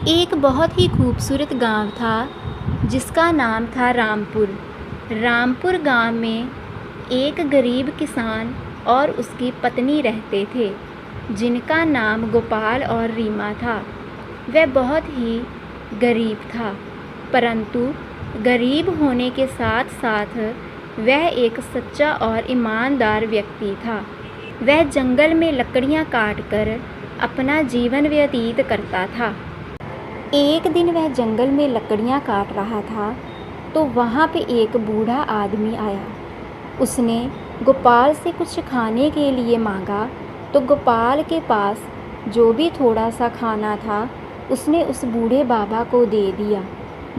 एक बहुत ही खूबसूरत गांव था जिसका नाम था रामपुर। रामपुर गांव में एक गरीब किसान और उसकी पत्नी रहते थे जिनका नाम गोपाल और रीमा था। वह बहुत ही गरीब था, परंतु गरीब होने के साथ साथ वह एक सच्चा और ईमानदार व्यक्ति था। वह जंगल में लकड़ियां काटकर अपना जीवन व्यतीत करता था। एक दिन वह जंगल में लकड़ियां काट रहा था तो वहाँ पे एक बूढ़ा आदमी आया। उसने गोपाल से कुछ खाने के लिए मांगा तो गोपाल के पास जो भी थोड़ा सा खाना था उसने उस बूढ़े बाबा को दे दिया।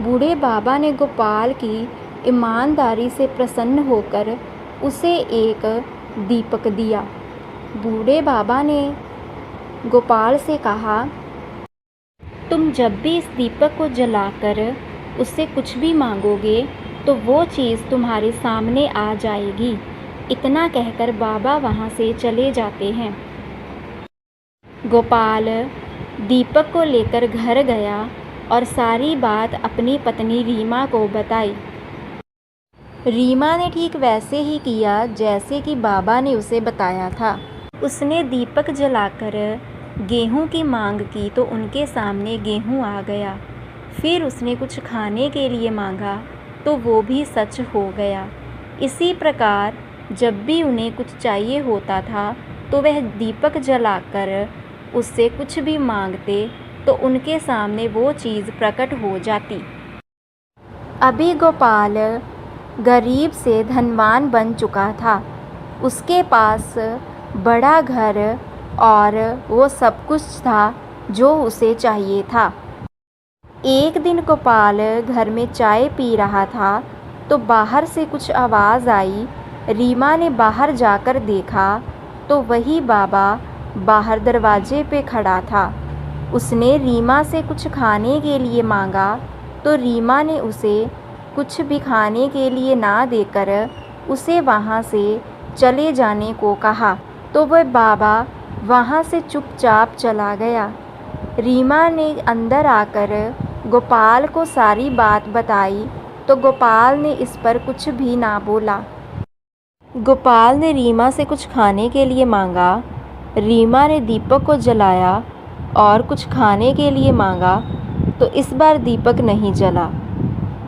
बूढ़े बाबा ने गोपाल की ईमानदारी से प्रसन्न होकर उसे एक दीपक दिया। बूढ़े बाबा ने गोपाल से कहा, तुम जब भी इस दीपक को जलाकर उससे कुछ भी मांगोगे तो वो चीज़ तुम्हारे सामने आ जाएगी। इतना कहकर बाबा वहाँ से चले जाते हैं। गोपाल दीपक को लेकर घर गया और सारी बात अपनी पत्नी रीमा को बताई। रीमा ने ठीक वैसे ही किया जैसे कि बाबा ने उसे बताया था। उसने दीपक जलाकर गेहूं की मांग की तो उनके सामने गेहूं आ गया। फिर उसने कुछ खाने के लिए मांगा तो वो भी सच हो गया। इसी प्रकार जब भी उन्हें कुछ चाहिए होता था तो वह दीपक जलाकर उससे कुछ भी मांगते तो उनके सामने वो चीज़ प्रकट हो जाती। अभी गोपाल गरीब से धनवान बन चुका था। उसके पास बड़ा घर और वो सब कुछ था जो उसे चाहिए था। एक दिन गोपाल घर में चाय पी रहा था तो बाहर से कुछ आवाज़ आई। रीमा ने बाहर जाकर देखा तो वही बाबा बाहर दरवाजे पे खड़ा था। उसने रीमा से कुछ खाने के लिए मांगा तो रीमा ने उसे कुछ भी खाने के लिए ना देकर उसे वहाँ से चले जाने को कहा तो वह बाबा वहाँ से चुपचाप चला गया। रीमा ने अंदर आकर गोपाल को सारी बात बताई तो गोपाल ने इस पर कुछ भी ना बोला। गोपाल ने रीमा से कुछ खाने के लिए मांगा। रीमा ने दीपक को जलाया और कुछ खाने के लिए मांगा तो इस बार दीपक नहीं जला।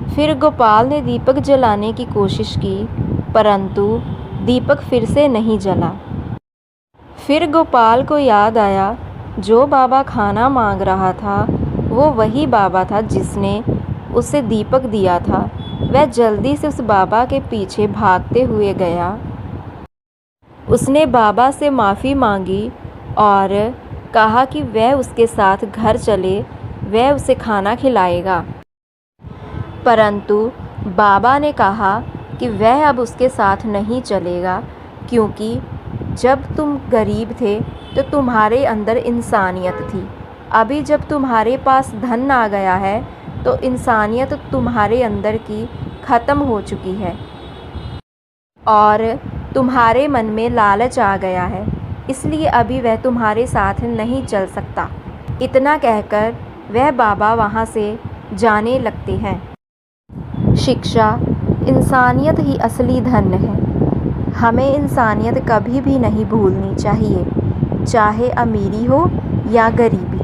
फिर गोपाल ने दीपक जलाने की कोशिश की परंतु दीपक फिर से नहीं जला। फिर गोपाल को याद आया जो बाबा खाना मांग रहा था वो वही बाबा था जिसने उसे दीपक दिया था। वह जल्दी से उस बाबा के पीछे भागते हुए गया। उसने बाबा से माफ़ी मांगी और कहा कि वह उसके साथ घर चले, वह उसे खाना खिलाएगा। परंतु बाबा ने कहा कि वह अब उसके साथ नहीं चलेगा क्योंकि जब तुम गरीब थे तो तुम्हारे अंदर इंसानियत थी। अभी जब तुम्हारे पास धन आ गया है तो इंसानियत तुम्हारे अंदर की ख़त्म हो चुकी है और तुम्हारे मन में लालच आ गया है, इसलिए अभी वह तुम्हारे साथ नहीं चल सकता। इतना कहकर वह बाबा वहाँ से जाने लगते हैं। शिक्षा, इंसानियत ही असली धन है। हमें इंसानियत कभी भी नहीं भूलनी चाहिए, चाहे अमीरी हो या गरीबी।